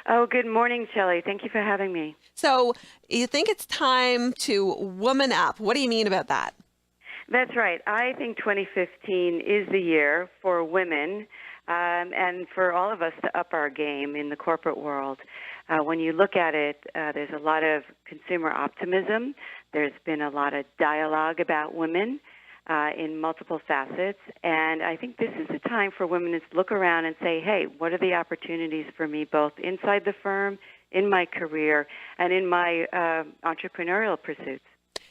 Oh, good morning, Shelly. Thank you for having me. So you think it's time to woman up. What do you mean about that? That's right. I think 2015 is the year for women and for all of us to up our game in the corporate world. When you look at it, there's a lot of consumer optimism. There's been a lot of dialogue about women in multiple facets. And I think this is the time for women to look around and say, hey, what are the opportunities for me both inside the firm, in my career, and in my entrepreneurial pursuits?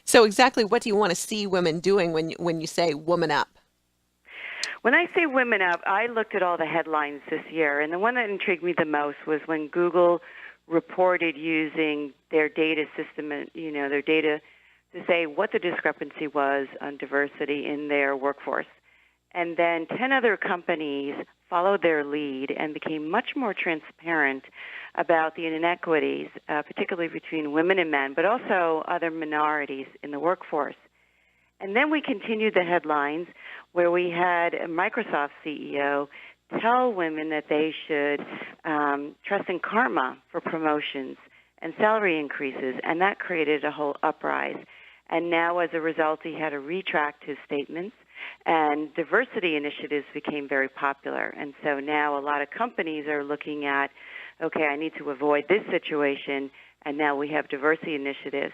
So exactly what do you want to see women doing when you say woman up? When I say women up, I looked at all the headlines this year, and the one that intrigued me the most was when Google reported using their data system, their data to say what the discrepancy was on diversity in their workforce. And then 10 other companies followed their lead and became much more transparent about the inequities, particularly between women and men, but also other minorities in the workforce. And then we continued the headlines where we had a Microsoft CEO tell women that they should trust in karma for promotions and salary increases, and that created a whole uprise. And now, as a result, he had to retract his statements, and diversity initiatives became very popular. And so now a lot of companies are looking at, okay, I need to avoid this situation, and now we have diversity initiatives.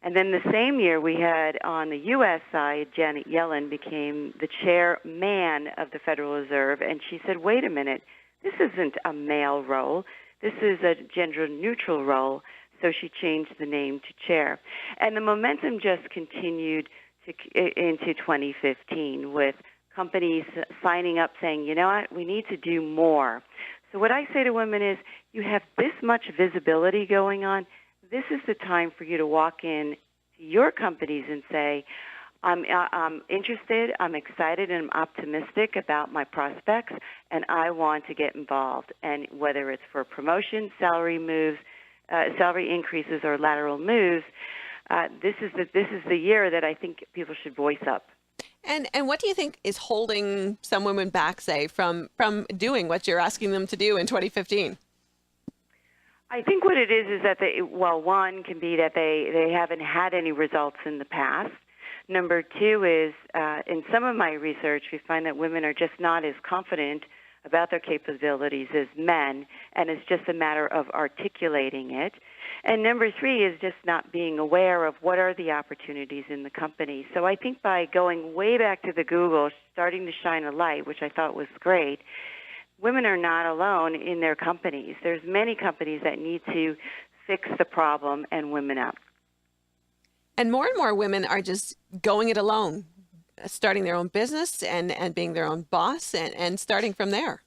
And then the same year, we had on the U.S. side, Janet Yellen became the chairman of the Federal Reserve, and she said, wait a minute, this isn't a male role. This is a gender-neutral role. So she changed the name to chair. And the momentum just continued into 2015 with companies signing up saying, you know what, we need to do more. So what I say to women is, you have this much visibility going on. This is the time for you to walk in to your companies and say, I'm interested, I'm excited, and I'm optimistic about my prospects, and I want to get involved. And whether it's for promotion, salary moves, salary increases, or lateral moves, this is the year that I think people should voice up. And what do you think is holding some women back, say, from doing what you're asking them to do in 2015? I think what it is that one can be that they haven't had any results in the past. Number two is, in some of my research, we find that women are just not as confident about their capabilities as men, and it's just a matter of articulating it. And number three is just not being aware of what are the opportunities in the company. So I think by going way back to the Google, starting to shine a light, which I thought was great, women are not alone in their companies. There's many companies that need to fix the problem and women up. And more women are just going it alone, starting their own business and being their own boss and starting from there.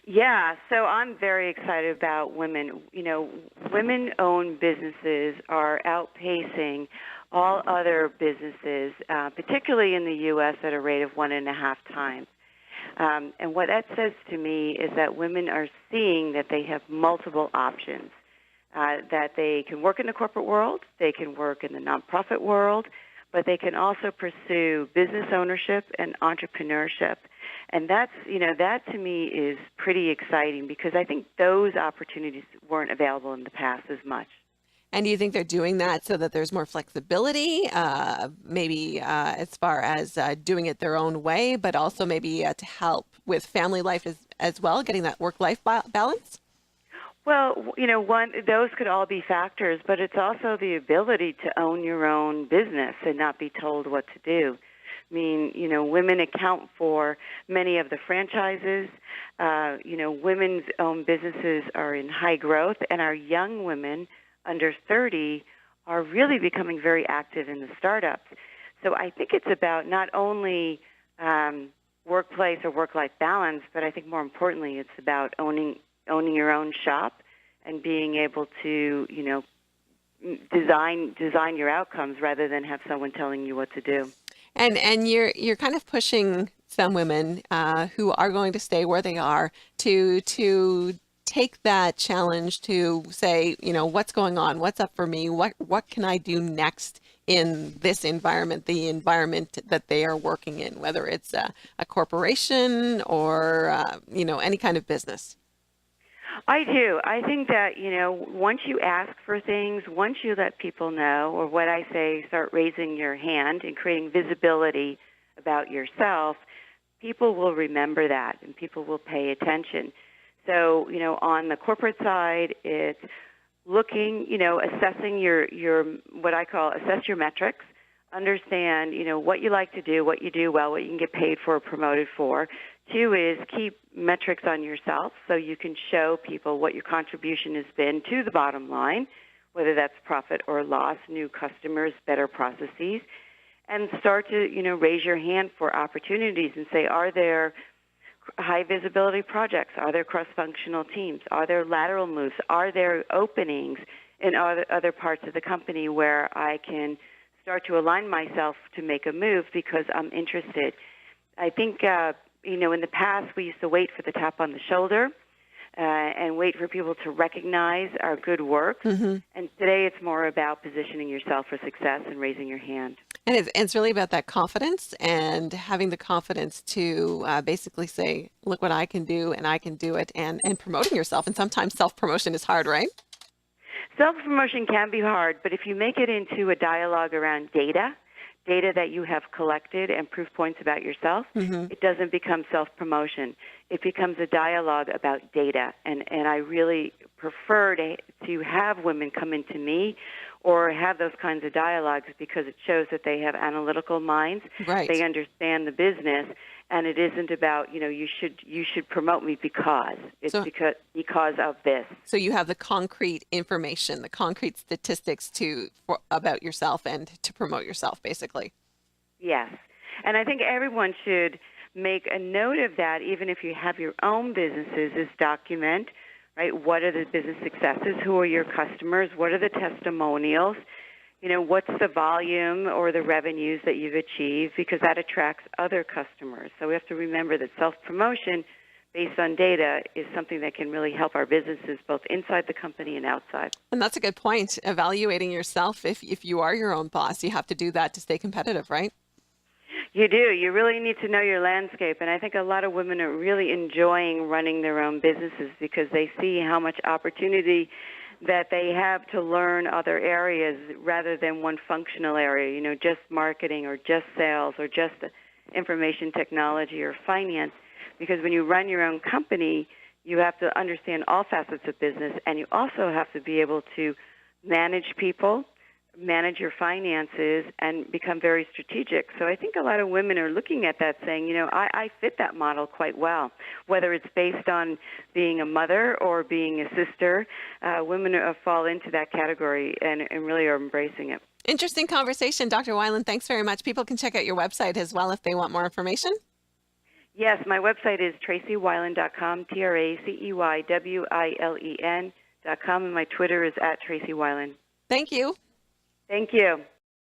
Yeah, so I'm very excited about women. You know, women-owned businesses are outpacing all other businesses, particularly in the U.S. at a rate of 1.5 times. And what that says to me is that women are seeing that they have multiple options, that they can work in the corporate world, they can work in the nonprofit world, but they can also pursue business ownership and entrepreneurship. And that to me is pretty exciting because I think those opportunities weren't available in the past as much. And do you think they're doing that so that there's more flexibility, maybe as far as doing it their own way, but also maybe to help with family life as well, getting that work-life balance? Well, those could all be factors, but it's also the ability to own your own business and not be told what to do. I mean, women account for many of the franchises. Women's owned businesses are in high growth, and our young women under 30 are really becoming very active in the startups. So I think it's about not only workplace or work-life balance, but I think more importantly, it's about owning your own shop and being able to, design your outcomes rather than have someone telling you what to do. And you're kind of pushing some women who are going to stay where they are to take that challenge to say, what's going on, what's up for me, what can I do next in this environment, the environment that they are working in, whether it's a corporation or any kind of business. I do. I think that, once you ask for things, once you let people know, or what I say, start raising your hand and creating visibility about yourself, people will remember that and people will pay attention. So, on the corporate side, it's looking, assessing your what I call assess your metrics, understand, what you like to do, what you do well, what you can get paid for or promoted for. Two is keep metrics on yourself so you can show people what your contribution has been to the bottom line, whether that's profit or loss, new customers, better processes, and start to, raise your hand for opportunities and say, are there high visibility projects? Are there cross-functional teams? Are there lateral moves? Are there openings in other parts of the company where I can start to align myself to make a move because I'm interested? I think, in the past we used to wait for the tap on the shoulder and wait for people to recognize our good work. Mm-hmm. And today it's more about positioning yourself for success and raising your hand. And it's really about that confidence and having the confidence to basically say, look what I can do and I can do it, and promoting yourself. And sometimes self-promotion is hard, right? Self-promotion can be hard, but if you make it into a dialogue around data that you have collected and proof points about yourself, Mm-hmm. it doesn't become self-promotion. It becomes a dialogue about data. And I really prefer to have women come into me or have those kinds of dialogues because it shows that they have analytical minds. Right. They understand the business, and it isn't about, you should promote me because. It's because of this. So you have the concrete information, the concrete statistics about yourself and to promote yourself, basically. Yes. And I think everyone should make a note of that, even if you have your own businesses, is document, right? What are the business successes? Who are your customers? What are the testimonials? What's the volume or the revenues that you've achieved? Because that attracts other customers. So we have to remember that self-promotion based on data is something that can really help our businesses both inside the company and outside. And that's a good point. Evaluating yourself. If you are your own boss, you have to do that to stay competitive, right? You do. You really need to know your landscape. And I think a lot of women are really enjoying running their own businesses because they see how much opportunity that they have to learn other areas rather than one functional area, just marketing or just sales or just information technology or finance. Because when you run your own company, you have to understand all facets of business, and you also have to be able to manage people, manage your finances, and become very strategic. So I think a lot of women are looking at that saying, I fit that model quite well. Whether it's based on being a mother or being a sister, women fall into that category and really are embracing it. Interesting conversation, Dr. Wilen. Thanks very much. People can check out your website as well if they want more information. Yes, my website is TraceyWilen.com, TraceyWilen.com, and my Twitter is @TraceyWilen. Thank you. Thank you.